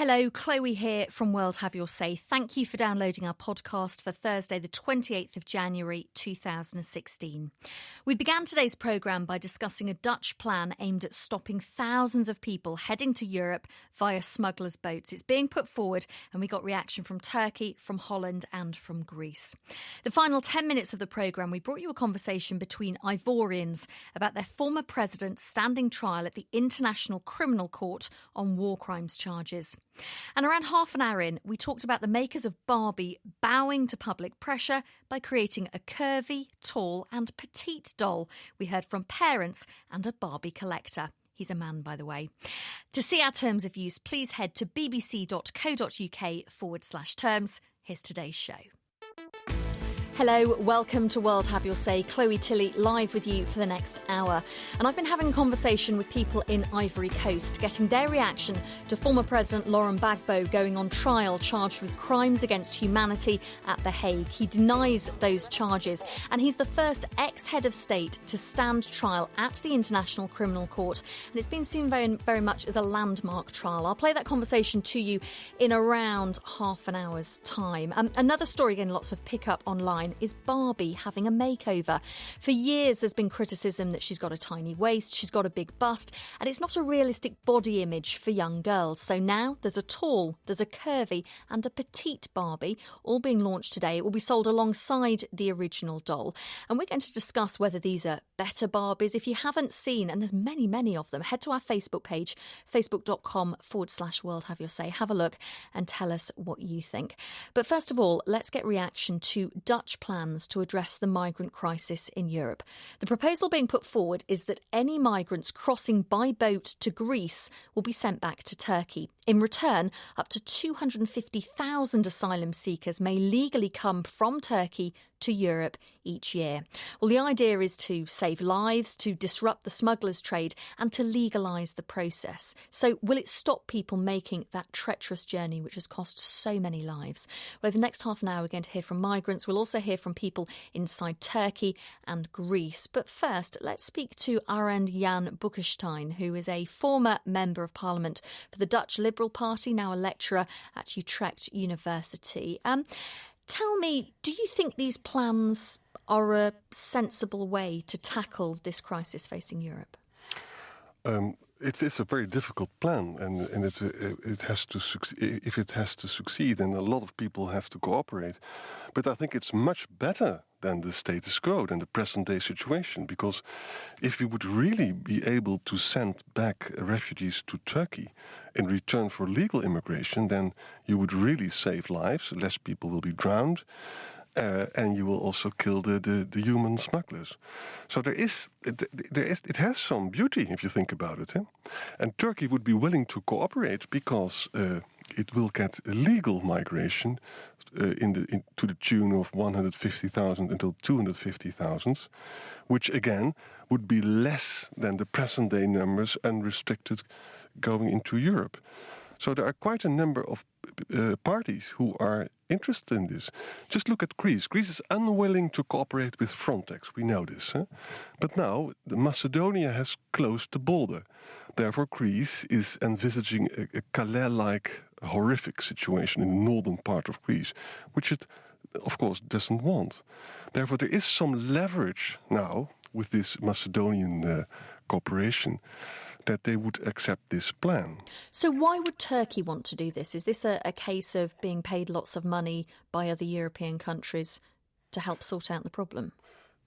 Hello, Chloe here from World Have Your Say. Thank you for downloading our podcast for Thursday, the 28th of January 2016. We began today's programme by discussing a Dutch plan aimed at stopping thousands of people heading to Europe via smugglers' boats. It's being put forward and we got reaction from Turkey, from Holland and from Greece. The final 10 minutes of the programme, we brought you a conversation between Ivorians about their former president standing trial at the International Criminal Court on war crimes charges. And around half an hour in, we talked about the makers of Barbie bowing to public pressure by creating a curvy, tall and petite doll. We heard from parents and a Barbie collector. He's a man, by the way. To see our terms of use, please head to bbc.co.uk/terms. Here's today's show. Hello, welcome to World Have Your Say. Chloe Tilley live with you for the next hour. And I've been having a conversation with people in Ivory Coast, getting their reaction to former President Laurent Gbagbo going on trial charged with crimes against humanity at The Hague. He denies those charges and he's the first ex-head of state to stand trial at the International Criminal Court. And it's been seen very, very much as a landmark trial. I'll play that conversation to you in around half an hour's time. Another story getting lots of pickup online is Barbie having a makeover. For years there's been criticism that she's got a tiny waist, she's got a big bust, and it's not a realistic body image for young girls. So now there's a tall, there's a curvy and a petite Barbie, all being launched today. It will be sold alongside the original doll. And we're going to discuss whether these are better Barbies. If you haven't seen, and there's many, many of them, head to our Facebook page, facebook.com/World Have Your Say. Have a look and tell us what you think. But first of all, let's get reaction to Dutch plans to address the migrant crisis in Europe. The proposal being put forward is that any migrants crossing by boat to Greece will be sent back to Turkey. In return, up to 250,000 asylum seekers may legally come from Turkey to Europe each year. Well, the idea is to save lives, to disrupt the smugglers' trade and to legalise the process. So will it stop people making that treacherous journey which has cost so many lives? Well, over the next half an hour, we're going to hear from migrants. We'll also hear from people inside Turkey and Greece. But first, let's speak to Arend Jan Boekenstein, who is a former Member of Parliament for the Dutch Liberal Party, now a lecturer at Utrecht University. Tell me, do you think these plans are a sensible way to tackle this crisis facing Europe? It's a very difficult plan, and it has to succeed. If it has to succeed, then a lot of people have to cooperate. But I think it's much better than the status quo, than the present-day situation, because if we would really be able to send back refugees to Turkey in return for legal immigration, then you would really save lives. Less people will be drowned. And you will also kill the human smugglers. So it has some beauty if you think about it. And Turkey would be willing to cooperate because it will get illegal migration to the tune of 150,000 until 250,000, which again would be less than the present day numbers unrestricted going into Europe. So there are quite a number of parties who are interested in this. Just look at Greece. Greece is unwilling to cooperate with Frontex. We know this. But now Macedonia has closed the border. Therefore, Greece is envisaging a Calais-like horrific situation in the northern part of Greece, which it, of course, doesn't want. Therefore, there is some leverage now with this Macedonian cooperation that they would accept this plan. So why would Turkey want to do this? Is this a case of being paid lots of money by other European countries to help sort out the problem?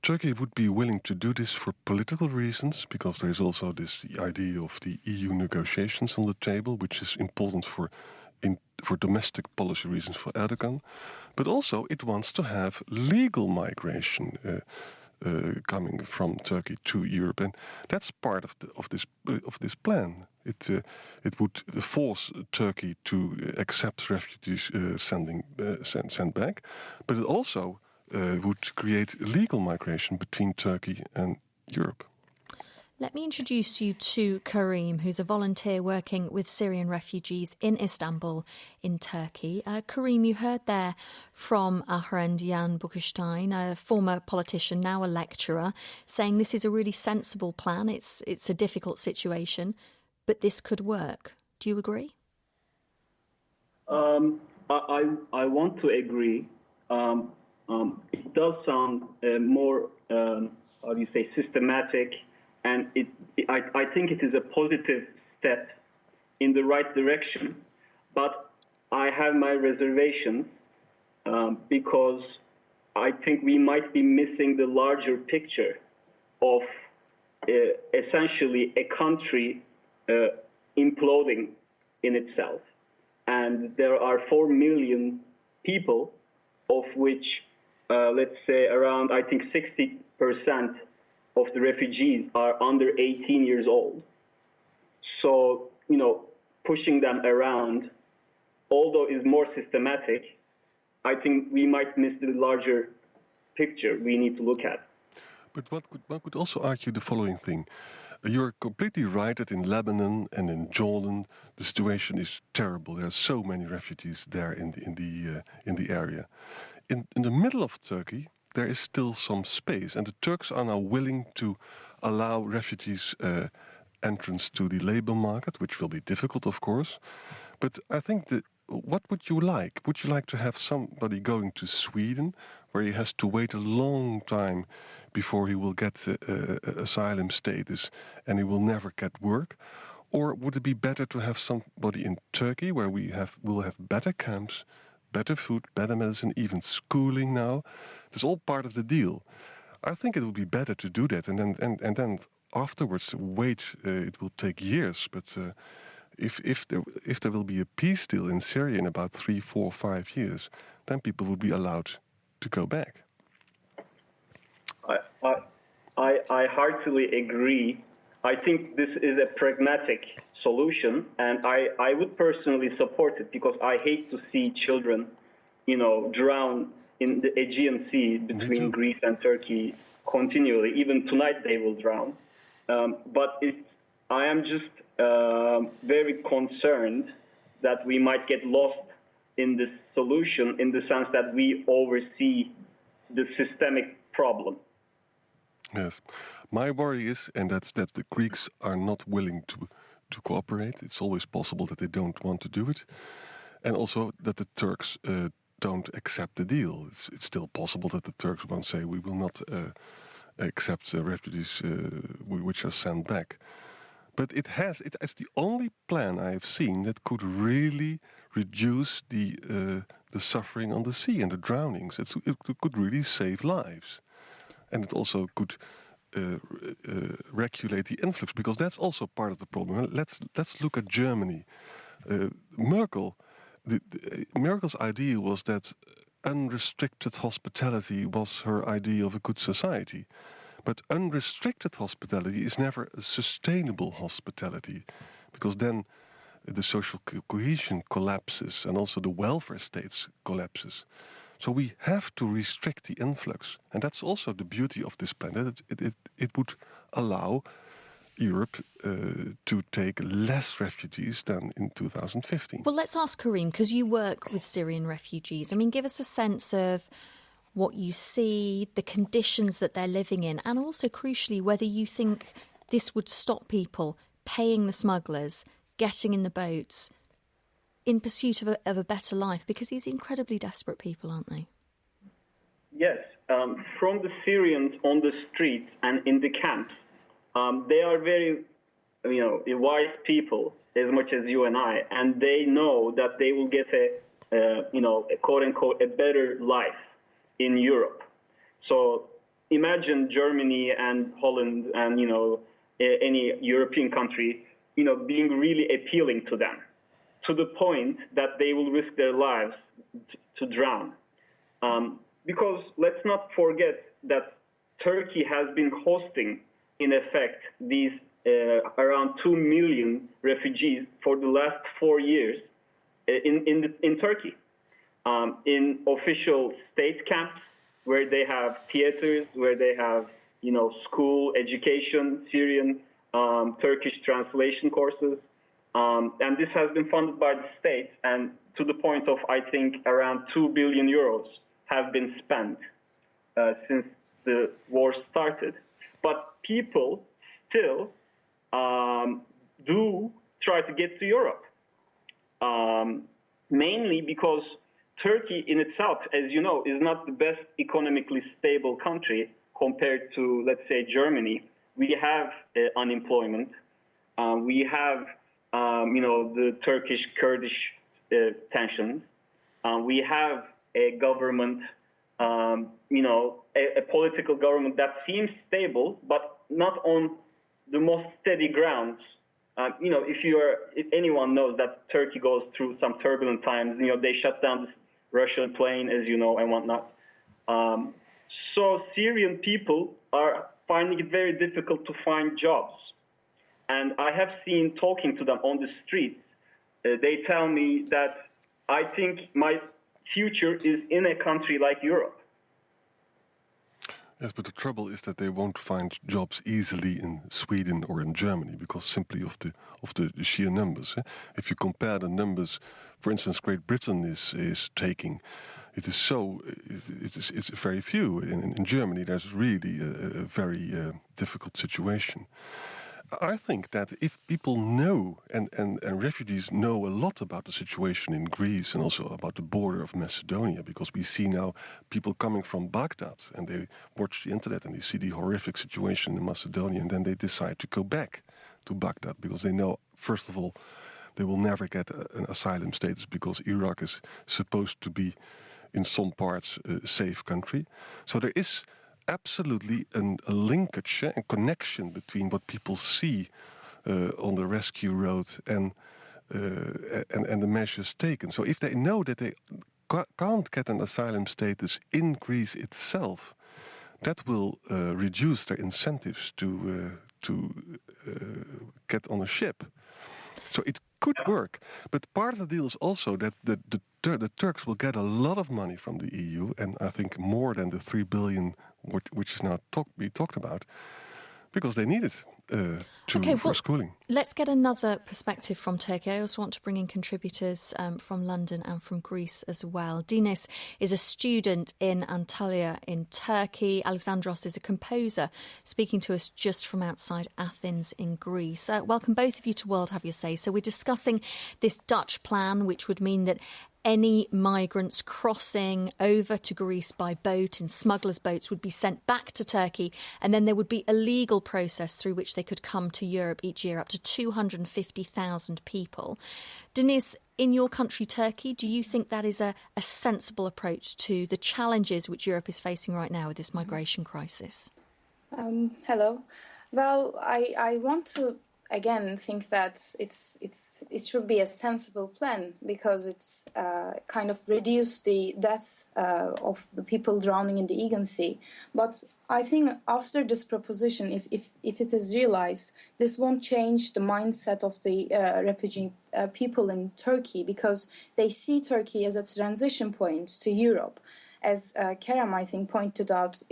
Turkey would be willing to do this for political reasons, because there is also this idea of the EU negotiations on the table, which is important for domestic policy reasons for Erdogan. But also it wants to have legal migration coming from Turkey to Europe, and that's part of this plan. It would force Turkey to accept refugees sent back, but it also would create legal migration between Turkey and Europe. Let me introduce you to Karim, who's a volunteer working with Syrian refugees in Istanbul in Turkey. Karim, you heard there from Arend Jan Boekenstein, a former politician, now a lecturer, saying this is a really sensible plan. It's a difficult situation, but this could work. Do you agree? I want to agree. It does sound more, how do you say, systematic, and I think it is a positive step in the right direction. But I have my reservations because I think we might be missing the larger picture of essentially a country imploding in itself. And there are 4 million people, of which, let's say, around, I think, 60% of the refugees are under 18 years old. So, pushing them around, although is more systematic, I think we might miss the larger picture we need to look at. But one could also argue the following thing. You're completely right that in Lebanon and in Jordan the situation is terrible. There are so many refugees there in the area. In the middle of Turkey there is still some space, and the Turks are now willing to allow refugees entrance to the labor market, which will be difficult, of course. But I think that what would you like? Would you like to have somebody going to Sweden, where he has to wait a long time before he will get asylum status and he will never get work? Or would it be better to have somebody in Turkey, where we'll have better camps, better food, better medicine, even schooling now? That's all part of the deal. I think it would be better to do that, and then afterwards wait. It will take years, but. If there will be a peace deal in Syria in about 3, 4, 5 years, then people would be allowed to go back. I heartily agree. I think this is a pragmatic solution, and I would personally support it, because I hate to see children, drown in the Aegean Sea between Greece and Turkey continually. Even tonight they will drown. But I am just very concerned that we might get lost in this solution, in the sense that we oversee the systemic problem. Yes. My worry is, and that's that the Greeks are not willing to cooperate. It's always possible that they don't want to do it. And also that the Turks don't accept the deal. It's still possible that the Turks won't say, we will not accept refugees which are sent back. But it's the only plan I have seen that could really reduce the suffering on the sea and the drownings. It could really save lives, and it also could regulate the influx, because that's also part of the problem. Let's look at Germany. Merkel's idea was that unrestricted hospitality was her idea of a good society. But unrestricted hospitality is never a sustainable hospitality, because then the social cohesion collapses and also the welfare states collapses. So we have to restrict the influx. And that's also the beauty of this plan, that it would allow Europe to take less refugees than in 2015. Well, let's ask Karim, because you work with Syrian refugees. I mean, give us a sense of what you see, the conditions that they're living in, and also, crucially, whether you think this would stop people paying the smugglers, getting in the boats, in pursuit of a better life, because these are incredibly desperate people, aren't they? Yes. From the Syrians on the streets and in the camps, they are very, wise people, as much as you and I, and they know that they will get a quote-unquote, a better life in Europe. So imagine Germany and Holland and, any European country, being really appealing to them, to the point that they will risk their lives to drown. Because let's not forget that Turkey has been hosting, in effect, these around 2 million refugees for the last 4 years in Turkey. In official state camps, where they have theaters, where they have, school education, Syrian, Turkish translation courses. And this has been funded by the state, and to the point of, I think, around 2 billion euros have been spent since the war started. But people still do try to get to Europe. mainly because Turkey in itself, as you know, is not the best economically stable country compared to, let's say, Germany. We have unemployment. We have, the Turkish-Kurdish tensions. We have a government, a political government that seems stable, but not on the most steady grounds. If anyone knows that Turkey goes through some turbulent times, they shut down this Russian plane, as you know, and whatnot. So Syrian people are finding it very difficult to find jobs. And I have seen, talking to them on the streets, they tell me that I think my future is in a country like Europe. Yes, but the trouble is that they won't find jobs easily in Sweden or in Germany because simply of the sheer numbers. If you compare the numbers, for instance, Great Britain is taking, it's very few. In Germany, there's really a very difficult situation. I think that if people know and refugees know a lot about the situation in Greece and also about the border of Macedonia, because we see now people coming from Baghdad and they watch the internet and they see the horrific situation in Macedonia, and then they decide to go back to Baghdad because they know, first of all, they will never get an asylum status because Iraq is supposed to be in some parts a safe country. So there is absolutely a linkage and connection between what people see on the rescue road and the measures taken. So if they know that they can't get an asylum status in Greece itself, that will reduce their incentives to get on a ship. So it could work, but part of the deal is also that the Turks will get a lot of money from the EU, and I think more than the 3 billion which is now be talked about, because they need it for schooling. Let's get another perspective from Turkey. I also want to bring in contributors from London and from Greece as well. Deniz is a student in Antalya in Turkey. Alexandros is a composer speaking to us just from outside Athens in Greece. Welcome both of you to World Have Your Say. So we're discussing this Dutch plan, which would mean that any migrants crossing over to Greece by boat in smugglers' boats would be sent back to Turkey, and then there would be a legal process through which they could come to Europe each year, up to 250,000 people. Deniz, in your country, Turkey, do you think that is a sensible approach to the challenges which Europe is facing right now with this migration crisis? Hello. Well, I want to again think that it should be a sensible plan, because it's kind of reduce the deaths of the people drowning in the Aegean Sea. But I think after this proposition, if it is realized, this won't change the mindset of the refugee people in Turkey, because they see Turkey as a transition point to Europe. As Kerem, I think, pointed out,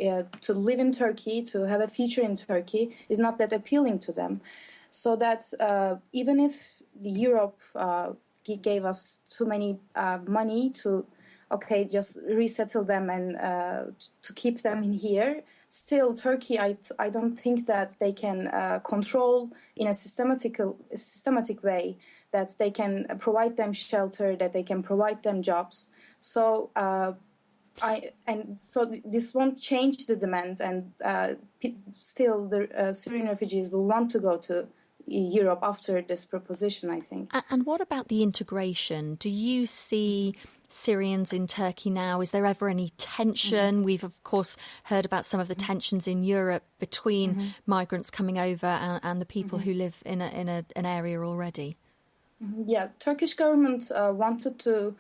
to live in Turkey, to have a future in Turkey, is not that appealing to them. So that even if Europe gave us too many money to, just resettle them and to keep them in here, still Turkey, I don't think that they can control in a systematic way, that they can provide them shelter, that they can provide them jobs. So so this won't change the demand, and still the Syrian refugees will want to go to Europe after this proposition, I think. And what about the integration? Do you see Syrians in Turkey now? Is there ever any tension? Mm-hmm. We've, of course, heard about some of the tensions in Europe between migrants coming over and the people who live in an area already. Yeah, Turkish government wanted to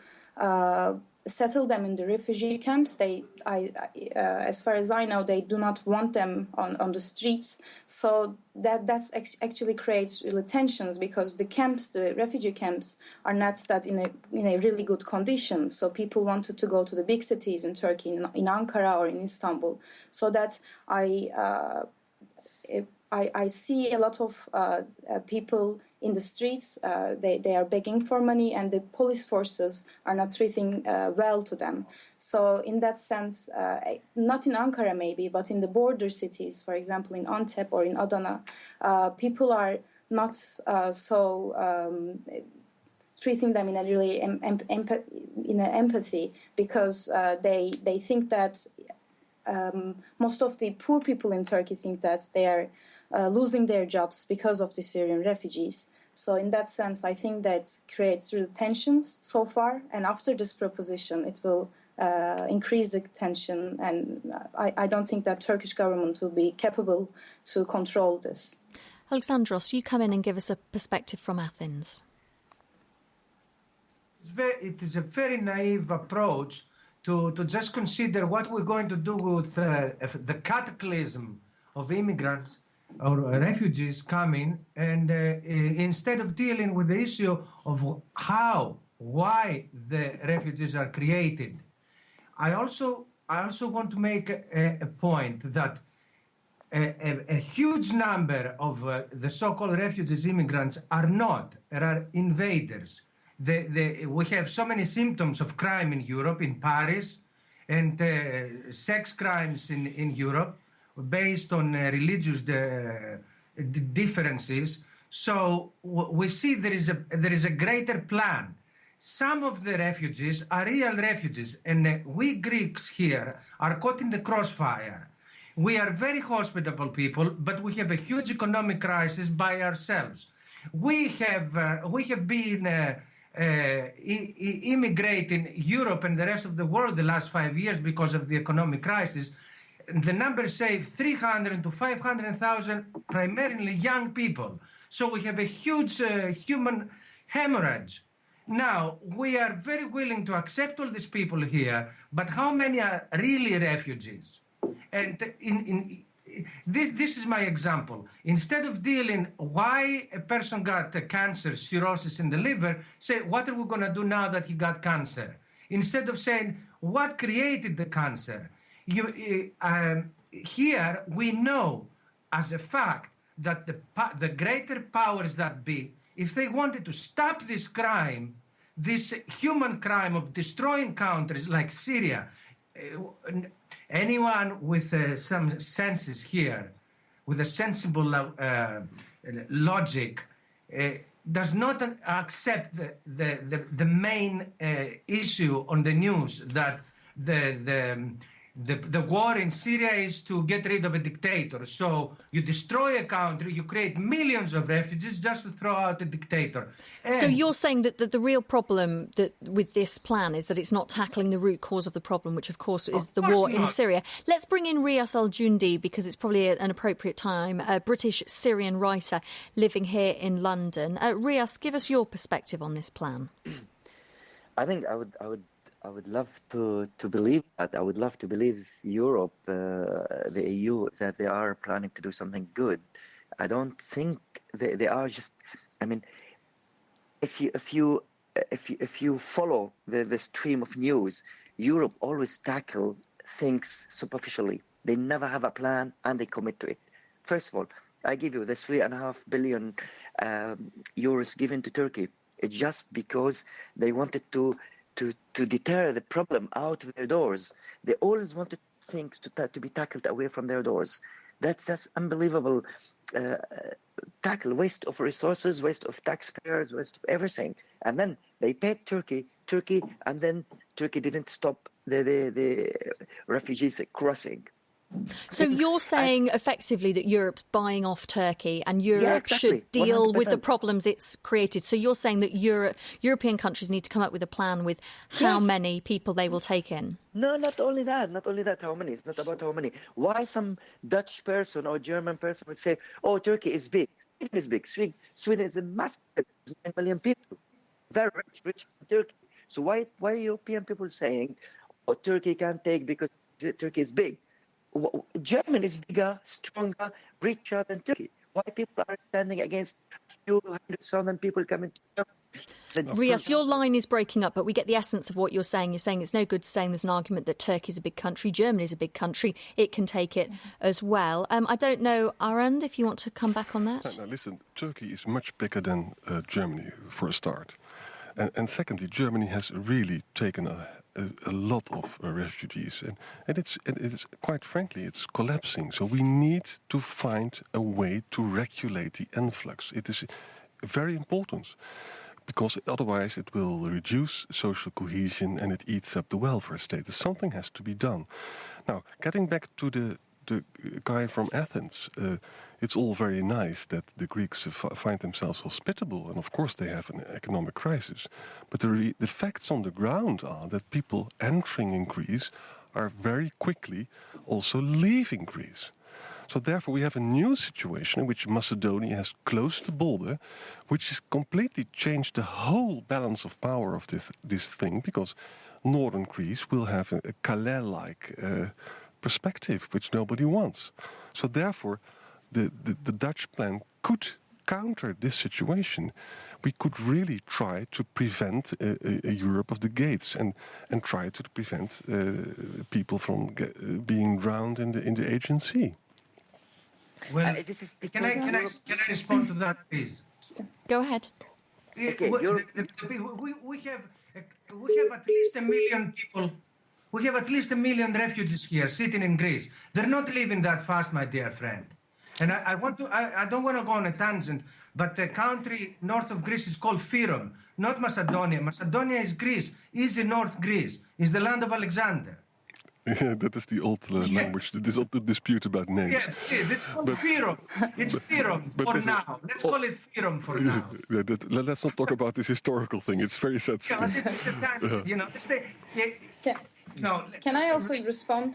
settle them in the refugee camps. As far as I know, they do not want them on the streets. So that's actually creates really tensions, because the refugee camps, are not that in a really good condition. So people wanted to go to the big cities in Turkey, in Ankara or in Istanbul. So that I see a lot of people in the streets. They are begging for money, and the police forces are not treating well to them. So in that sense, not in Ankara maybe, but in the border cities, for example, in Antep or in Adana, people are not treating them in a really empathy, because they think that most of the poor people in Turkey think that they are losing their jobs because of the Syrian refugees. So in that sense, I think that creates real tensions so far, and after this proposition, it will increase the tension, and I don't think that Turkish government will be capable to control this. Alexandros, you come in and give us a perspective from Athens. It is a very naive approach to just consider what we're going to do with the cataclysm of immigrants or refugees coming, and instead of dealing with the issue of why the refugees are created. I also want to make a point that a huge number of the so-called refugees, immigrants, are invaders. We have so many symptoms of crime in Europe, in Paris, and sex crimes in Europe based on religious differences. So we see there is a greater plan. Some of the refugees are real refugees, and we Greeks here are caught in the crossfire. We are very hospitable people, but we have a huge economic crisis by ourselves. We have been immigrating Europe and the rest of the world the last 5 years because of the economic crisis. The numbers say 300 to 500,000, primarily young people. So we have a huge human hemorrhage. Now, we are very willing to accept all these people here, but how many are really refugees? And this is my example. Instead of dealing why a person got cancer, cirrhosis in the liver, say, what are we going to do now that he got cancer? Instead of saying, what created the cancer? Here we know as a fact that the greater powers that be, if they wanted to stop this crime, this human crime of destroying countries like Syria, anyone with some senses here, with a sensible logic, does not accept the main issue on the news, that the war in Syria is to get rid of a dictator. So you destroy a country, you create millions of refugees just to throw out a dictator. So you're saying that the real problem with this plan is that it's not tackling the root cause of the problem, which of course is the war in Syria. Let's bring in Rias Al-Jundi, because it's probably an appropriate time, a British Syrian writer living here in London. Rias, give us your perspective on this plan. I think I would love to believe that. I would love to believe Europe, the EU, that they are planning to do something good. I don't think they are just. I mean, if you follow the stream of news, Europe always tackle things superficially. They never have a plan and they commit to it. First of all, I give you the 3.5 billion euros given to Turkey. It's just because they wanted to deter the problem out of their doors. They always wanted things to be tackled away from their doors. That's unbelievable tackle, waste of resources, waste of taxpayers, waste of everything. And then they paid Turkey, and then Turkey didn't stop the refugees crossing. So you're saying effectively that Europe's buying off Turkey, and Europe should deal 100%. With the problems it's created. So you're saying that European countries need to come up with a plan with how many people they will take in. No, not only that. How many? It's not about how many. Why some Dutch person or German person would say, oh, Turkey is big. Sweden is big. Sweden is a massive, 9 million people. Very rich Turkey. So why are European people saying, oh, Turkey can't take because Turkey is big? Germany is bigger, stronger, richer than Turkey. Why people are standing against a few 100,000 people coming to Turkey? Rias, your line is breaking up, but we get the essence of what you're saying. You're saying it's no good saying there's an argument that Turkey's a big country, Germany's a big country, it can take it as well. I don't know, Arand, if you want to come back on that? No, listen, Turkey is much bigger than Germany, for a start. And secondly, Germany has really taken a lot of refugees, and it's quite frankly, it's collapsing. So we need to find a way to regulate the influx. It is very important. because otherwise it will reduce social cohesion and it eats up the welfare state. Something has to be done. Now, getting back to the guy from Athens, it's all very nice that the Greeks find themselves hospitable, and of course they have an economic crisis. But the facts on the ground are that people entering in Greece are very quickly also leaving Greece. So therefore we have a new situation in which Macedonia has closed the border, which has completely changed the whole balance of power of this thing, because northern Greece will have a Calais-like perspective, which nobody wants. So therefore, the Dutch plan could counter this situation. We could really try to prevent a Europe of the gates and try to prevent people from being drowned in the Aegean Sea. Well, can I respond to that, please? Go ahead. Okay, we have at least 1 million people. We have at least 1 million refugees here sitting in Greece. They're not living that fast, my dear friend. And I don't want to go on a tangent, but the country north of Greece is called Fyrom, not Macedonia. Macedonia is Greece, is the North Greece, is the land of Alexander. Yeah, that is the old language. There's all the dispute about names. Yeah, it is. It's called Fyrom. It's Fyrom for now. Let's call it Fyrom for now. Let's not talk about this historical thing. It's very sensitive. Yeah, this is a tangent, you know. Can I also respond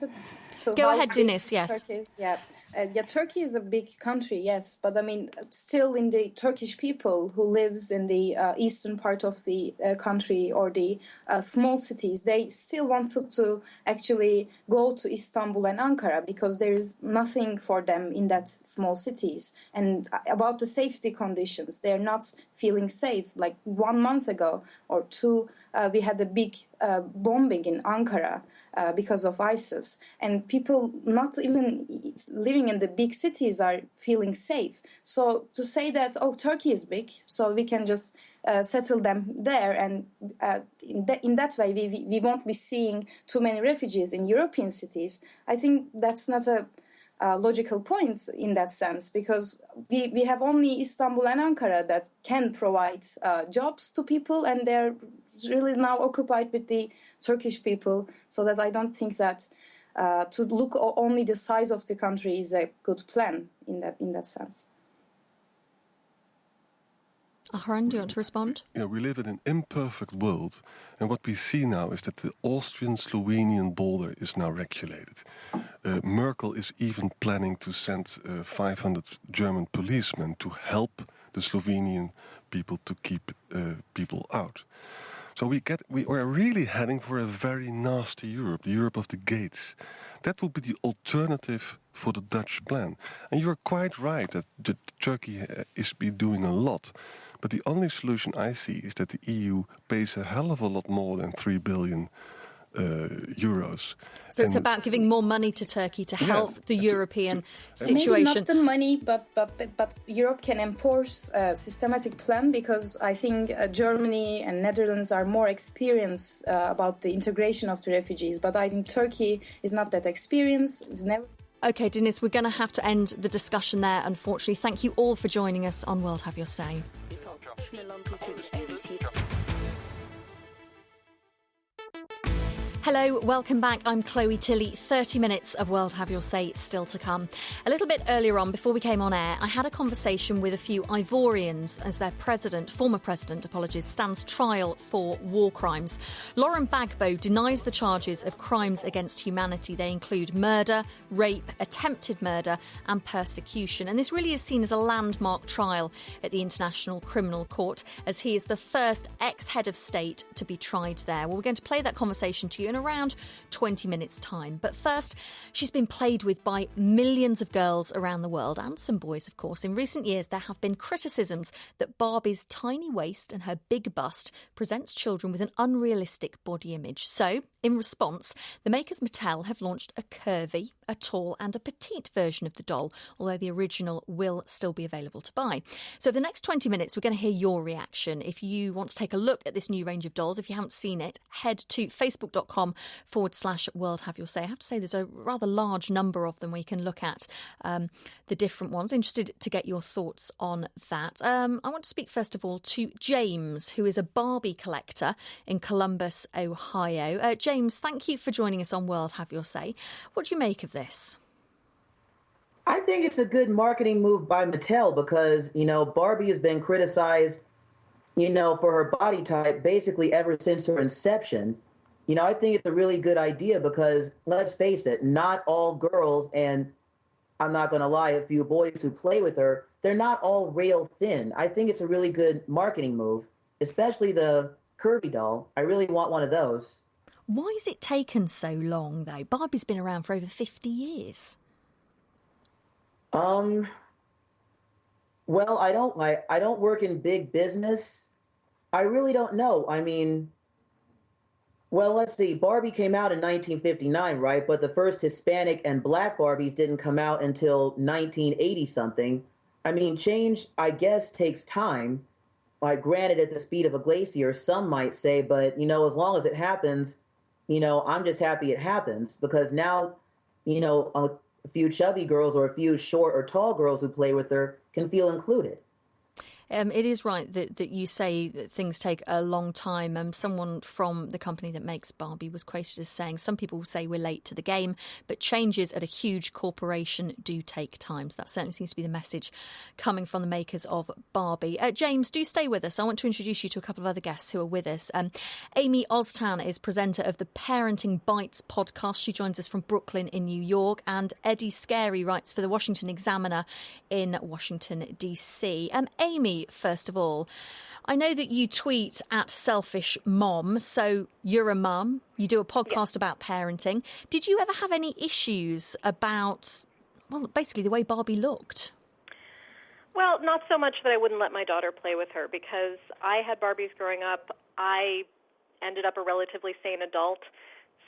to Go ahead, Deniz, yes. Turkey? Yeah, Turkey is a big country, yes, but I mean, still in the Turkish people who lives in the eastern part of the country or the small cities, they still wanted to actually go to Istanbul and Ankara because there is nothing for them in that small cities. And about the safety conditions, they're not feeling safe. Like 1 month ago or two, we had a big bombing in Ankara. Because of ISIS. And people not even living in the big cities are feeling safe. So to say that, Turkey is big, so we can just settle them there, and in that way we won't be seeing too many refugees in European cities, I think that's not a logical point in that sense, because we have only Istanbul and Ankara that can provide jobs to people, and they're really now occupied with the Turkish people, so that I don't think that to look only the size of the country is a good plan in that sense. Ahran, do you want to respond? Yeah, we live in an imperfect world, and what we see now is that the Austrian-Slovenian border is now regulated. Merkel is even planning to send 500 German policemen to help the Slovenian people to keep people out. So we are really heading for a very nasty Europe, the Europe of the gates. That would be the alternative for the Dutch plan. And you're quite right that Turkey is doing a lot. But the only solution I see is that the EU pays a hell of a lot more than 3 billion euros. So it's about giving more money to Turkey to help the European situation. Maybe not the money, but Europe can enforce a systematic plan, because I think Germany and Netherlands are more experienced about the integration of the refugees. But I think Turkey is not that experienced. It's never. OK, Deniz, we're going to have to end the discussion there, unfortunately. Thank you all for joining us on World Have Your Say. Hello, welcome back. I'm Chloe Tilley. 30 minutes of World Have Your Say still to come. A little bit earlier on, before we came on air, I had a conversation with a few Ivorians as their former president, stands trial for war crimes. Laurent Gbagbo denies the charges of crimes against humanity. They include murder, rape, attempted murder and persecution. And this really is seen as a landmark trial at the International Criminal Court, as he is the first ex-head of state to be tried there. Well, we're going to play that conversation to you in around 20 minutes' time. But first, she's been played with by millions of girls around the world, and some boys, of course. In recent years, there have been criticisms that Barbie's tiny waist and her big bust presents children with an unrealistic body image. So, in response, the makers Mattel have launched a curvy, a tall and a petite version of the doll, although the original will still be available to buy. So the next 20 minutes, we're going to hear your reaction. If you want to take a look at this new range of dolls, if you haven't seen it, head to facebook.com facebook.com/World Have Your Say. I have to say there's a rather large number of them where you can look at the different ones. Interested to get your thoughts on that. I want to speak first of all to James, who is a Barbie collector in Columbus, Ohio. James, thank you for joining us on World Have Your Say. What do you make of this? I think it's a good marketing move by Mattel because, Barbie has been criticized, for her body type basically ever since her inception. I think it's a really good idea because, let's face it, not all girls, and I'm not going to lie, a few boys who play with her, they're not all rail thin. I think it's a really good marketing move, especially the curvy doll. I really want one of those. Why has it taken so long, though? Barbie's been around for over 50 years. Well, I don't work in big business. I really don't know. Well, let's see. Barbie came out in 1959, right? But the first Hispanic and Black Barbies didn't come out until 1980 something. Change, I guess, takes time. Like, granted, at the speed of a glacier, some might say, but, as long as it happens, I'm just happy it happens because now, a few chubby girls or a few short or tall girls who play with her can feel included. It is right that you say that things take a long time. Someone from the company that makes Barbie was quoted as saying, some people say we're late to the game, but changes at a huge corporation do take time. So that certainly seems to be the message coming from the makers of Barbie. James, do stay with us. I want to introduce you to a couple of other guests who are with us. Amy Oztan is presenter of the Parenting Bites podcast. She joins us from Brooklyn in New York. And Eddie Scarey writes for the Washington Examiner in Washington, D.C. Amy, first of all, I know that you tweet at Selfish Mom, so you're a mum. You do a podcast about parenting. Did you ever have any issues about, basically the way Barbie looked? Well, not so much that I wouldn't let my daughter play with her, because I had Barbies growing up. I ended up a relatively sane adult,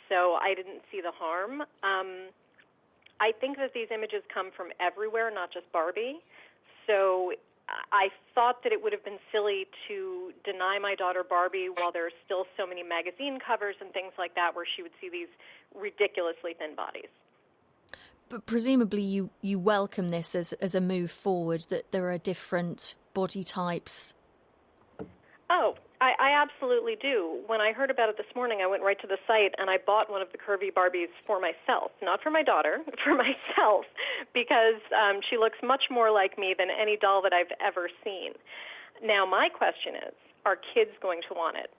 so I didn't see the harm. I think that these images come from everywhere, not just Barbie. So I thought that it would have been silly to deny my daughter Barbie while there are still so many magazine covers and things like that where she would see these ridiculously thin bodies. But presumably you welcome this as a move forward, that there are different body types. Oh, I absolutely do. When I heard about it this morning, I went right to the site and I bought one of the curvy Barbies for myself. Not for my daughter, for myself, because she looks much more like me than any doll that I've ever seen. Now, my question is, are kids going to want it?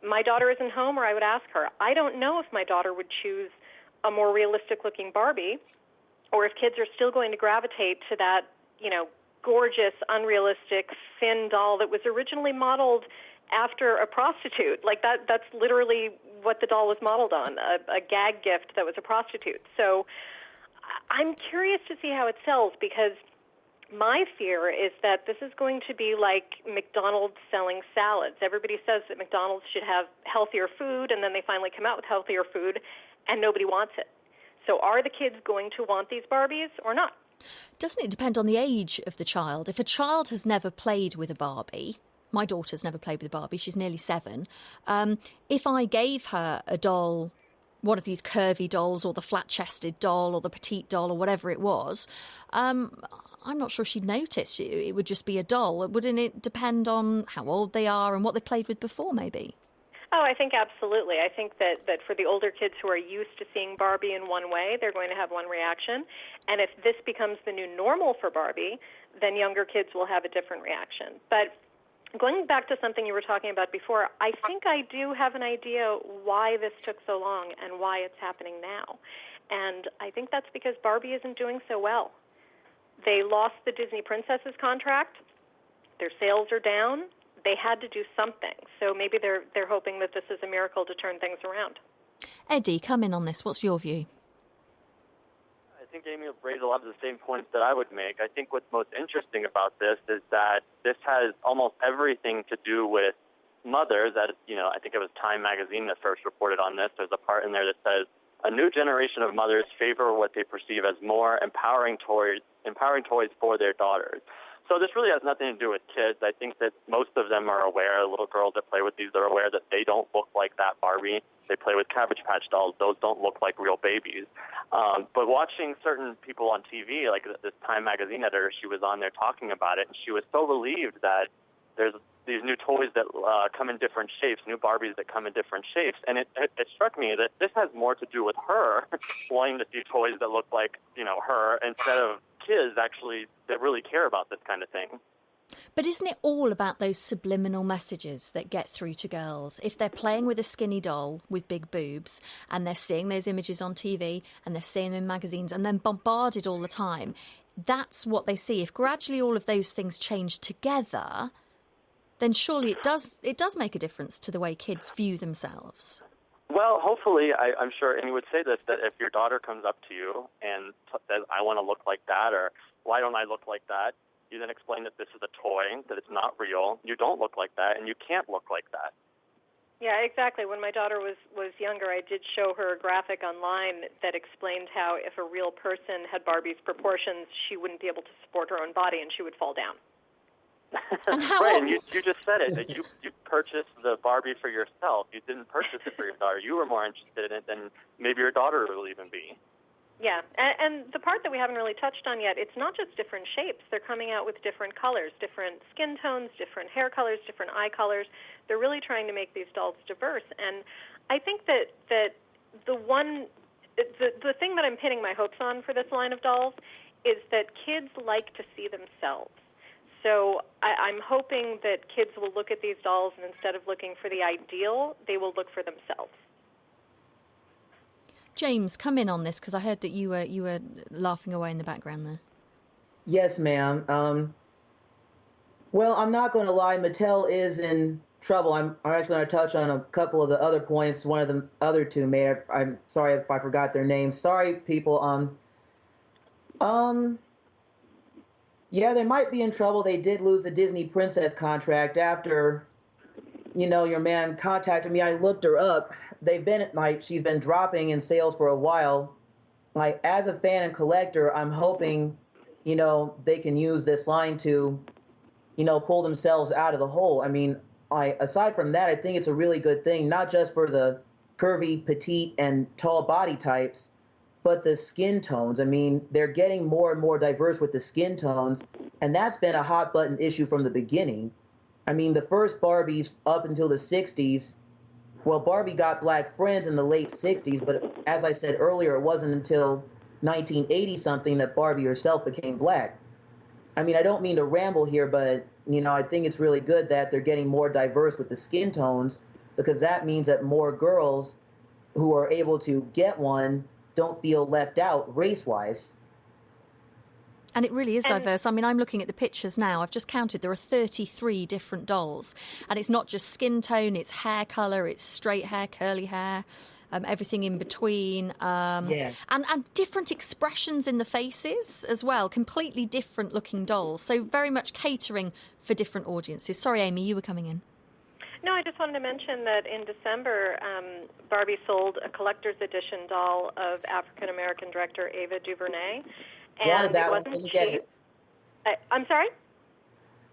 My daughter isn't home, or I would ask her. I don't know if my daughter would choose a more realistic-looking Barbie, or if kids are still going to gravitate to that, gorgeous, unrealistic, thin doll that was originally modeled after a prostitute. Like that's literally what the doll was modeled on, a gag gift that was a prostitute. So I'm curious to see how it sells, because my fear is that this is going to be like McDonald's selling salads. Everybody says that McDonald's should have healthier food, and then they finally come out with healthier food, and nobody wants it. So are the kids going to want these Barbies or not? Doesn't it depend on the age of the child? If a child has never played with a Barbie, my daughter's never played with a Barbie, she's nearly 7, if I gave her a doll, one of these curvy dolls, or the flat-chested doll, or the petite doll, or whatever it was, I'm not sure she'd notice. It would just be a doll. Wouldn't it depend on how old they are and what they've played with before, maybe? Oh, I think absolutely. I think that for the older kids who are used to seeing Barbie in one way, they're going to have one reaction. And if this becomes the new normal for Barbie, then younger kids will have a different reaction. But going back to something you were talking about before, I think I do have an idea why this took so long and why it's happening now. And I think that's because Barbie isn't doing so well. They lost the Disney Princesses contract. Their sales are down. They had to do something. So maybe they're hoping that this is a miracle to turn things around. Eddie, come in on this. What's your view? I think Amy raised a lot of the same points that I would make. I think what's most interesting about this is that this has almost everything to do with mothers. That, I think it was Time magazine that first reported on this. There's a part in there that says, a new generation of mothers favor what they perceive as more empowering toys for their daughters. So this really has nothing to do with kids. I think that most of them are aware, little girls that play with these are aware that they don't look like that Barbie. They play with Cabbage Patch dolls. Those don't look like real babies. But watching certain people on TV, like this Time magazine editor, she was on there talking about it, and she was so relieved that there's these new toys that come in different shapes, new Barbies that come in different shapes. And it struck me that this has more to do with her wanting to see toys that look like, her, instead of kids actually that really care about this kind of thing. But isn't it all about those subliminal messages that get through to girls? If they're playing with a skinny doll with big boobs and they're seeing those images on TV and they're seeing them in magazines and then bombarded all the time, that's what they see. If gradually all of those things change together, then surely it does make a difference to the way kids view themselves. Well, hopefully, I'm sure Amy would say this, that if your daughter comes up to you and says, I want to look like that, or why don't I look like that, you then explain that this is a toy, that it's not real, you don't look like that, and you can't look like that. Yeah, exactly. When my daughter was younger, I did show her a graphic online that explained how if a real person had Barbie's proportions, she wouldn't be able to support her own body and she would fall down. Right, and you just said it, that you purchased the Barbie for yourself. You didn't purchase it for your daughter. You were more interested in it than maybe your daughter will even be. Yeah, and the part that we haven't really touched on yet, it's not just different shapes. They're coming out with different colors, different skin tones, different hair colors, different eye colors. They're really trying to make these dolls diverse. And I think that the thing that I'm pinning my hopes on for this line of dolls is that kids like to see themselves. So I'm hoping that kids will look at these dolls and instead of looking for the ideal, they will look for themselves. James, come in on this because I heard that you were laughing away in the background there. Yes, ma'am. Well, I'm not going to lie. Mattel is in trouble. I'm actually going to touch on a couple of the other points. One of the other two made. I'm sorry if I forgot their names. Sorry, people. Yeah, they might be in trouble. They did lose the Disney Princess contract after, your man contacted me. I looked her up. She's been dropping in sales for a while. Like, as a fan and collector, I'm hoping, they can use this line to, pull themselves out of the hole. I mean, aside from that, I think it's a really good thing, not just for the curvy, petite, and tall body types, but the skin tones. I mean, they're getting more and more diverse with the skin tones, and that's been a hot button issue from the beginning. I mean, the first Barbies up until the 60s, well, Barbie got black friends in the late 60s, but as I said earlier, it wasn't until 1980-something that Barbie herself became black. I mean, I don't mean to ramble here, but, I think it's really good that they're getting more diverse with the skin tones, because that means that more girls who are able to get one don't feel left out race-wise. And it really is diverse. I mean, I'm looking at the pictures now. I've just counted. There are 33 different dolls. And it's not just skin tone, it's hair colour, it's straight hair, curly hair, everything in between. Yes. And different expressions in the faces as well. Completely different looking dolls. So very much catering for different audiences. Sorry, Amy, you were coming in. No, I just wanted to mention that in December, Barbie sold a collector's edition doll of African-American director Ava DuVernay. And wanted that it one. wasn't Didn't get cheap. it. I'm sorry?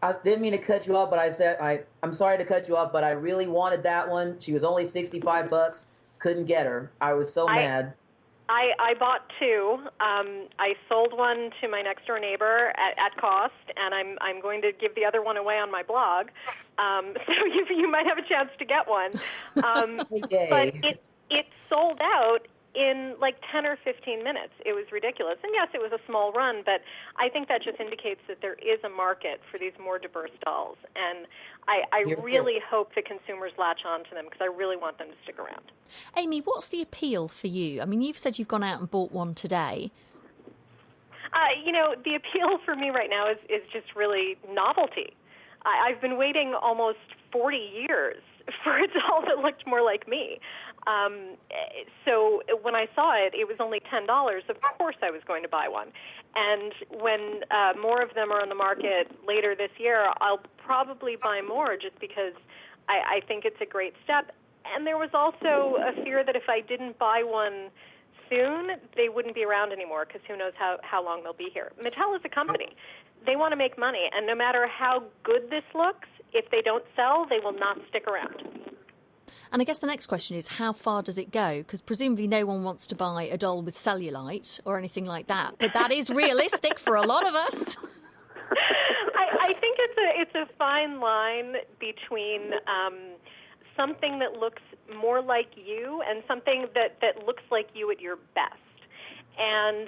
I didn't mean to cut you off, but I said I'm sorry to cut you off, but I really wanted that one. She was only $65. Couldn't get her. I was so mad. I bought two. I sold one to my next door neighbor at cost, and I'm going to give the other one away on my blog. So you might have a chance to get one. But it sold out in like 10 or 15 minutes. It was ridiculous. And yes, it was a small run, but I think that just indicates that there is a market for these more diverse dolls. And I really hope that consumers latch on to them because I really want them to stick around. Amy, what's the appeal for you? I mean, you've said you've gone out and bought one today. The appeal for me right now is just really novelty. I've been waiting almost 40 years for a doll that looked more like me. So when I saw it, it was only $10. Of course I was going to buy one. And when more of them are on the market later this year, I'll probably buy more just because I think it's a great step. And there was also a fear that if I didn't buy one soon, they wouldn't be around anymore because who knows how long they'll be here. Mattel is a company. they want to make money, and no matter how good this looks, if they don't sell, they will not stick around. And I guess the next question is, how far does it go? Because presumably no one wants to buy a doll with cellulite or anything like that, but that is realistic for a lot of us. I think it's a fine line between something that looks more like you and something that looks like you at your best. And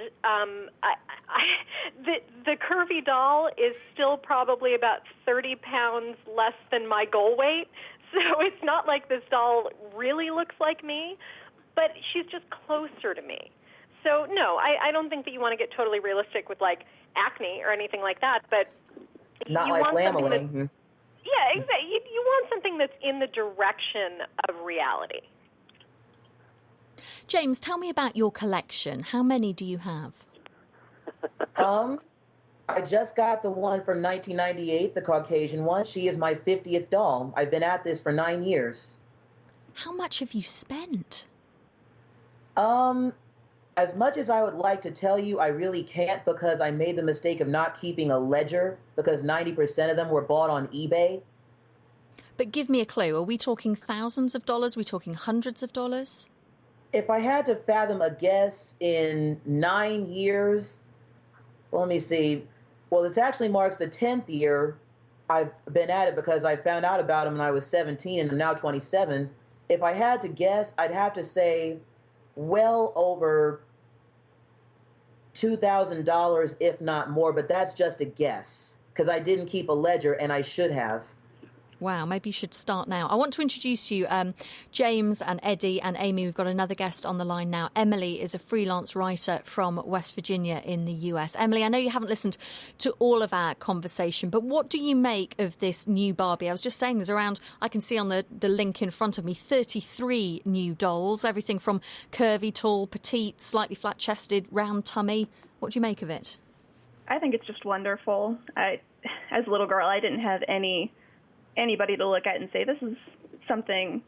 the curvy doll is still probably about 30 pounds less than my goal weight. So it's not like this doll really looks like me, but she's just closer to me. So no, I don't think that you want to get totally realistic with like acne or anything like that, but not you like want something that, lameling. yeah, exactly. You want something that's in the direction of reality. James, tell me about your collection. How many do you have? I just got the one from 1998, the Caucasian one. She is my 50th doll. I've been at this for 9 years. How much have you spent? As much as I would like to tell you, I really can't, because I made the mistake of not keeping a ledger, because 90% of them were bought on eBay. But give me a clue. Are we talking thousands of dollars? Are we talking hundreds of dollars? If I had to fathom a guess, in 9 years, well, let me see. Well, it actually marks the 10th year I've been at it, because I found out about them when I was 17 and I'm now 27. If I had to guess, I'd have to say well over $2,000, if not more, but that's just a guess, because I didn't keep a ledger and I should have. Wow, maybe you should start now. I want to introduce you, James and Eddie and Amy. We've got another guest on the line now. Emily is a freelance writer from West Virginia in the US. Emily, I know you haven't listened to all of our conversation, but what do you make of this new Barbie? I was just saying there's around, I can see on the link in front of me, 33 new dolls, everything from curvy, tall, petite, slightly flat-chested, round tummy. What do you make of it? I think it's just wonderful. As a little girl, I didn't have anybody to look at and say, this is something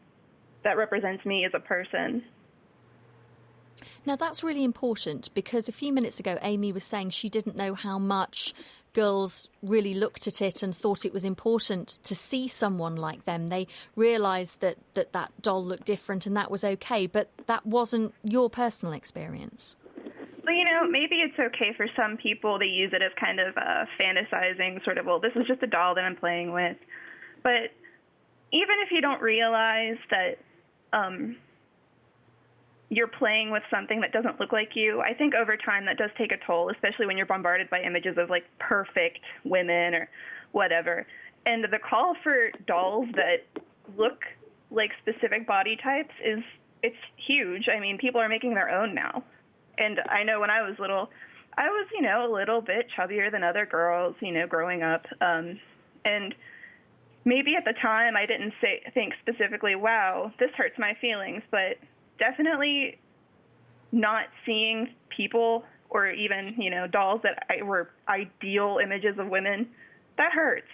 that represents me as a person. Now, that's really important, because a few minutes ago, Amy was saying she didn't know how much girls really looked at it and thought it was important to see someone like them. They realised that doll looked different and that was okay, but that wasn't your personal experience. Well, maybe it's okay for some people to use it as kind of fantasizing, sort of, well, this is just a doll that I'm playing with. But even if you don't realize that you're playing with something that doesn't look like you, I think over time that does take a toll, especially when you're bombarded by images of, like, perfect women or whatever. And the call for dolls that look like specific body types it's huge. I mean, people are making their own now. And I know when I was little, I was, a little bit chubbier than other girls, growing up. And maybe at the time I didn't think specifically, wow, this hurts my feelings, but definitely not seeing people or even, dolls that were ideal images of women, that hurts.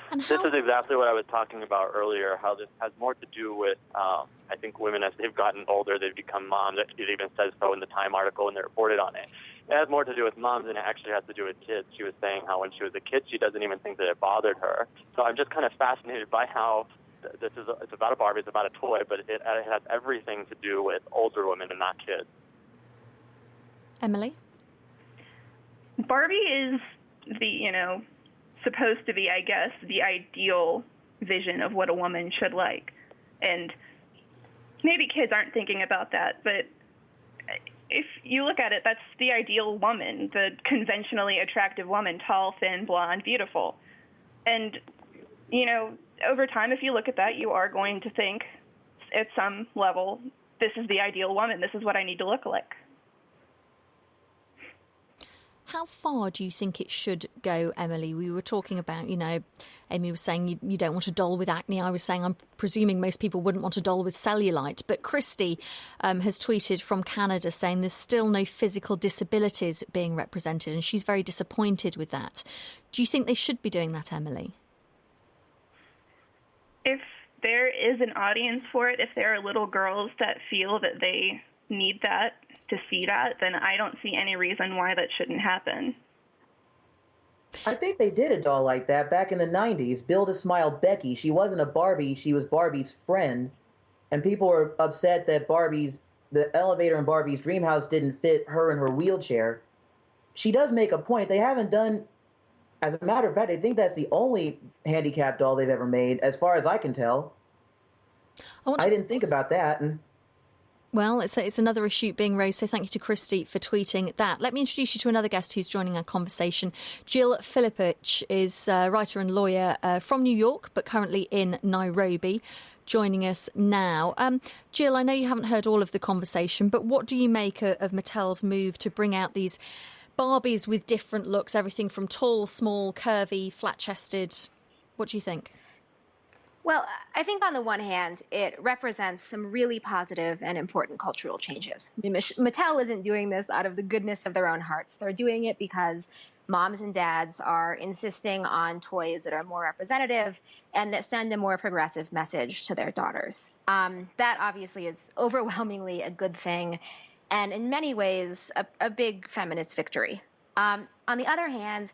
And This is exactly what I was talking about earlier, how this has more to do with, I think women, as they've gotten older, they've become moms. It even says so in the Time article when they reported on it. It has more to do with moms than it actually has to do with kids. She was saying how when she was a kid, she doesn't even think that it bothered her. So I'm just kind of fascinated by how it's about a Barbie, it's about a toy, but it has everything to do with older women and not kids. Emily? Barbie is the, supposed to be, I guess, the ideal vision of what a woman should like. And maybe kids aren't thinking about that, but if you look at it, that's the ideal woman, the conventionally attractive woman, tall, thin, blonde, beautiful. And, over time, if you look at that, you are going to think at some level, this is the ideal woman, this is what I need to look like. How far do you think it should go, Emily? We were talking about, Amy was saying you don't want a doll with acne. I was saying I'm presuming most people wouldn't want a doll with cellulite. But Christy has tweeted from Canada saying there's still no physical disabilities being represented, and she's very disappointed with that. Do you think they should be doing that, Emily? If there is an audience for it, if there are little girls that feel that they need that, to see that, then I don't see any reason why that shouldn't happen. I think they did a doll like that back in the 90s. Build a Smile Becky. She wasn't a Barbie. She was Barbie's friend. And people were upset that the elevator in Barbie's dream house didn't fit her in her wheelchair. She does make a point. They haven't done, as a matter of fact, I think that's the only handicapped doll they've ever made, as far as I can tell. I didn't think about that. Well, it's another issue being raised, so thank you to Christy for tweeting that. Let me introduce you to another guest who's joining our conversation. Jill Filippich is a writer and lawyer from New York, but currently in Nairobi, joining us now. Jill, I know you haven't heard all of the conversation, but what do you make of Mattel's move to bring out these Barbies with different looks, everything from tall, small, curvy, flat-chested? What do you think? Well, I think on the one hand, it represents some really positive and important cultural changes. I mean, Mattel isn't doing this out of the goodness of their own hearts. They're doing it because moms and dads are insisting on toys that are more representative and that send a more progressive message to their daughters. That obviously is overwhelmingly a good thing and in many ways a big feminist victory. On the other hand,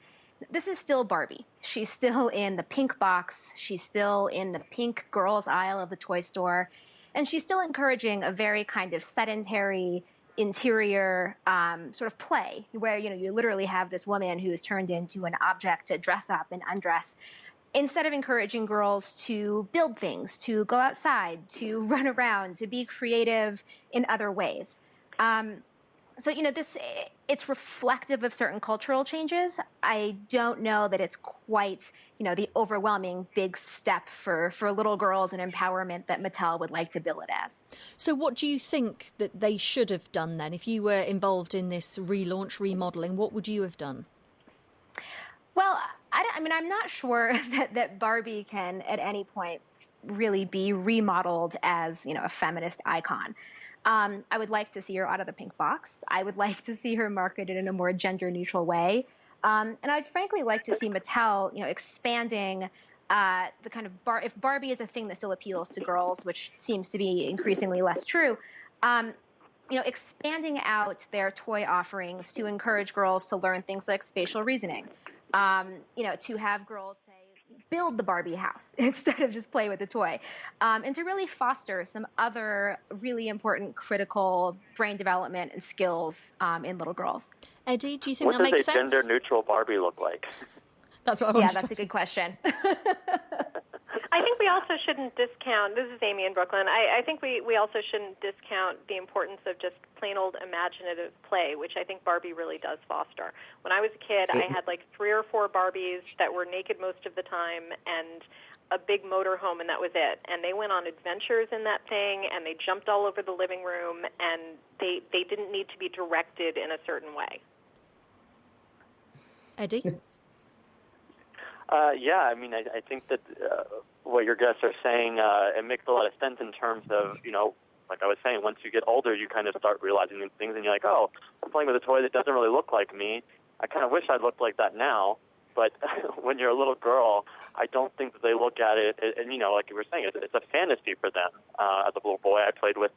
this is still Barbie. She's still in the pink box. She's still in the pink girls aisle of the toy store. And she's still encouraging a very kind of sedentary interior sort of play where, you literally have this woman who's turned into an object to dress up and undress instead of encouraging girls to build things, to go outside, to run around, to be creative in other ways. So, it's reflective of certain cultural changes. I don't know that it's quite, the overwhelming big step for little girls and empowerment that Mattel would like to bill it as. So what do you think that they should have done then? If you were involved in this relaunch, remodeling, what would you have done? Well, I'm not sure that Barbie can at any point really be remodeled as, a feminist icon. I would like to see her out of the pink box. I would like to see her marketed in a more gender-neutral way. And I'd frankly like to see Mattel, expanding the kind of if Barbie is a thing that still appeals to girls, which seems to be increasingly less true, expanding out their toy offerings to encourage girls to learn things like spatial reasoning, to have girls say, build the Barbie house instead of just play with the toy, and to really foster some other really important critical brain development and skills in little girls. Eddie, do you think that makes sense? What does a gender-neutral Barbie look like? That's what I wanted to that's a good question. I think we also shouldn't discount, this is Amy in Brooklyn, I think we also shouldn't discount the importance of just plain old imaginative play, which I think Barbie really does foster. When I was a kid, I had like 3 or 4 Barbies that were naked most of the time and a big motorhome, and that was it. And they went on adventures in that thing, and they jumped all over the living room, and they didn't need to be directed in a certain way. Eddie? I think that what your guests are saying, it makes a lot of sense in terms of, like I was saying, once you get older, you kind of start realizing these things, and you're like, oh, I'm playing with a toy that doesn't really look like me. I kind of wish I looked like that now. But when you're a little girl, I don't think that they look at it, and like you were saying, it's a fantasy for them. As a little boy, I played with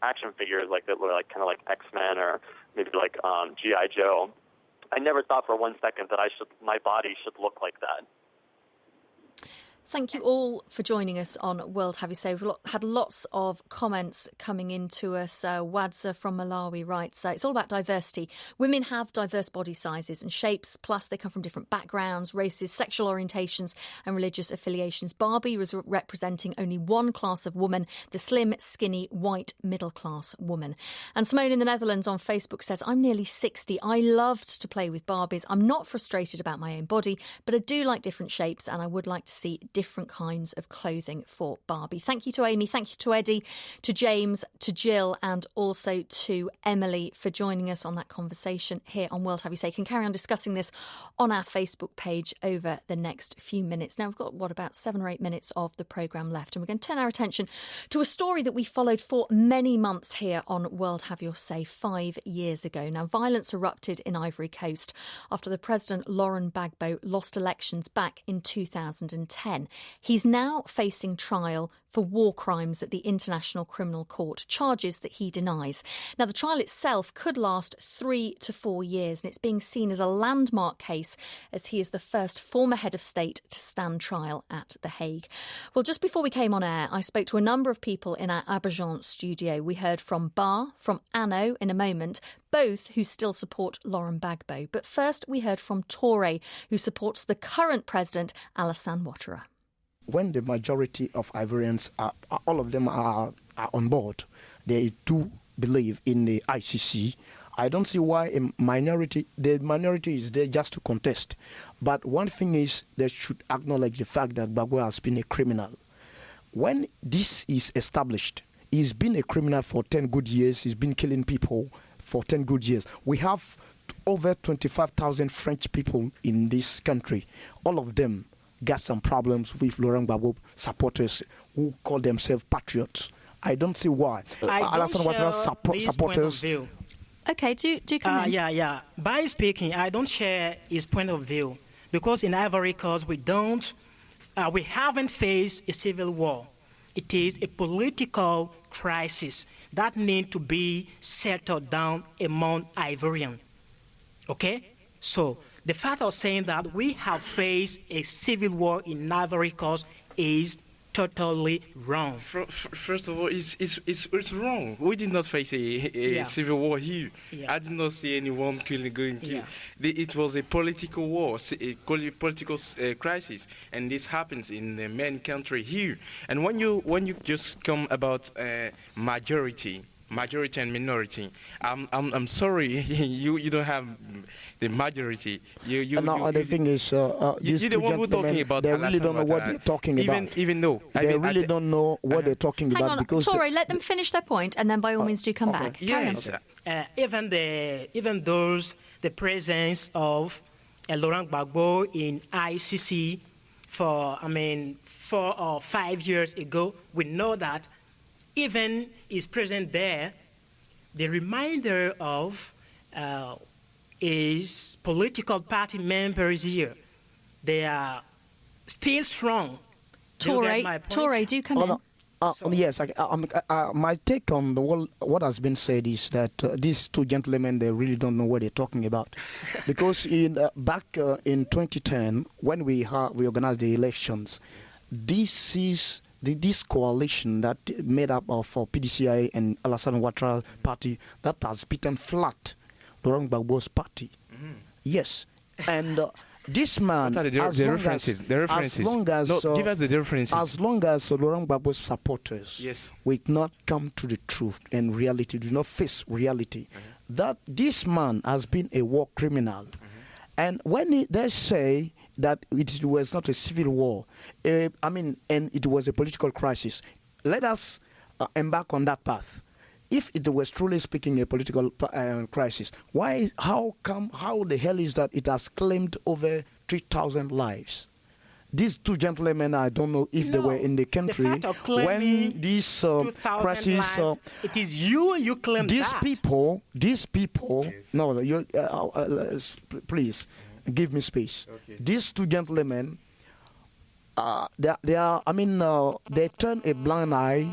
action figures like that were like kind of like X-Men or maybe like G.I. Joe. I never thought for 1 second that my body should look like that. Thank you all for joining us on World Have You Say. We've had lots of comments coming into us. Wadza from Malawi writes, it's all about diversity. Women have diverse body sizes and shapes, plus they come from different backgrounds, races, sexual orientations and religious affiliations. Barbie was representing only one class of woman, the slim, skinny, white, middle-class woman. And Simone in the Netherlands on Facebook says, I'm nearly 60. I loved to play with Barbies. I'm not frustrated about my own body, but I do like different shapes and I would like to see different kinds of clothing for Barbie. Thank you to Amy, thank you to Eddie, to James, to Jill and also to Emily for joining us on that conversation here on World Have You Say. You can carry on discussing this on our Facebook page over the next few minutes. Now we've got, about 7 or 8 minutes of the programme left, and we're going to turn our attention to a story that we followed for many months here on World Have Your Say 5 years ago. Now, violence erupted in Ivory Coast after the President Laurent Gbagbo lost elections back in 2010. He's now facing trial for war crimes at the International Criminal Court, charges that he denies. Now, the trial itself could last 3 to 4 years, and it's being seen as a landmark case as he is the first former head of state to stand trial at The Hague. Well, just before we came on air, I spoke to a number of people in our Abidjan studio. We heard from Bar, from Anno in a moment, both who still support Laurent Gbagbo. But first, we heard from Toure, who supports the current president, Alassane Ouattara. When the majority of Ivorians, all of them are on board, they do believe in the ICC. I don't see why the minority is there just to contest. But one thing is, they should acknowledge the fact that Gbagbo has been a criminal. When this is established, he's been a criminal for 10 good years. He's been killing people for 10 good years. We have over 25,000 French people in this country. All of them got some problems with Laurent Gbagbo supporters who call themselves patriots. I don't see why. Alassane Ouattara supporters. Okay, do come in. Yeah. By speaking, I don't share his point of view because in Ivory Coast we haven't faced a civil war. It is a political crisis that needs to be settled down among Ivorians. Okay? So the fact of saying that we have faced a civil war in Ivory Coast is totally wrong. First of all, it's wrong. We did not face a civil war here. Yeah. I did not see anyone going to kill. It was a political war, a political crisis, and this happens in many countries here. And when you just come about majority and minority, I'm sorry, you don't have the majority. The thing is, you're the one who's talking about. They really don't know what they're talking about. Even though they really don't know what they're talking about. Hang on, because Toure, let them finish their point, and then by all means do come back. Yes. Even the presence of Laurent Gbagbo in ICC for 4 or 5 years ago, we know that even is present there, the reminder of his political party members here, they are still strong. Toure, do come in. Yes, my take on what has been said is that these two gentlemen, they really don't know what they're talking about. Because back in 2010, when we organized the elections, this coalition that made up of PDCI and Alassane Ouattara party that has beaten flat Laurent Gbagbo's party. Mm-hmm. Yes, and this man. What are the references? Give us the differences. As long as Laurent Gbagbo's supporters will not come to the truth and reality, do not face reality, that this man has been a war criminal, and when they say that it was not a civil war, and it was a political crisis. Let us embark on that path. If it was truly speaking a political crisis, how the hell is that it has claimed over 3,000 lives? These two gentlemen, I don't know if they were in the country when this crisis. It is you claim these people. No, please. Give me space. Okay. These two gentlemen, they turn a blind eye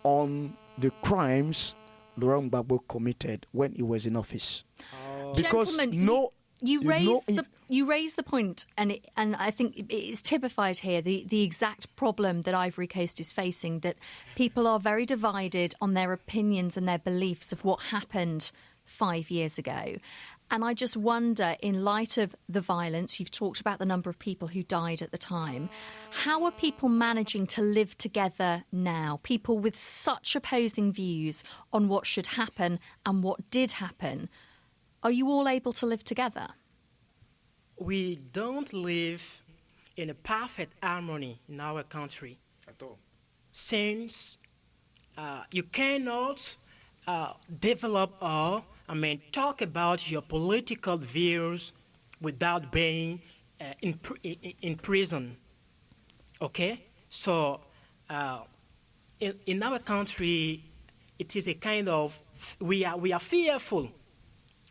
on the crimes Laurent Gbagbo committed when he was in office. Because you raised the point, and I think it's typified here the exact problem that Ivory Coast is facing, that people are very divided on their opinions and their beliefs of what happened 5 years ago. And I just wonder, in light of the violence, you've talked about the number of people who died at the time, how are people managing to live together now? People with such opposing views on what should happen and what did happen. Are you all able to live together? We don't live in a perfect harmony in our country. At all. Since you cannot develop talk about your political views without being in prison. Okay? So in our country, it is a kind of, we are fearful.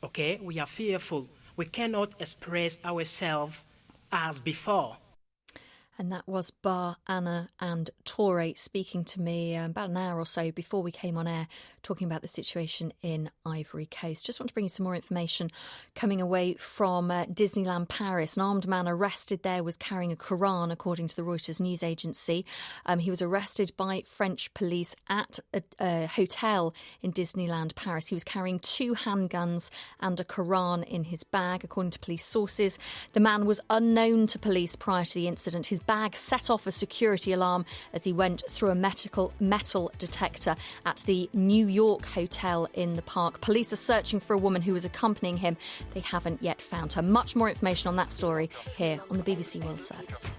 Okay? We are fearful. We cannot express ourselves as before. And that was Bar, Anna and Torre speaking to me about an hour or so before we came on air, talking about the situation in Ivory Coast. Just want to bring you some more information coming away from Disneyland Paris. An armed man arrested there was carrying a Quran, according to the Reuters news agency. He was arrested by French police at a hotel in Disneyland Paris. He was carrying 2 handguns and a Quran in his bag, according to police sources. The man was unknown to police prior to the incident. His bag set off a security alarm as he went through a metal detector at the New York hotel in the park. Police are searching for a woman who was accompanying him. They haven't yet found her. Much more information on that story here on the BBC World Service.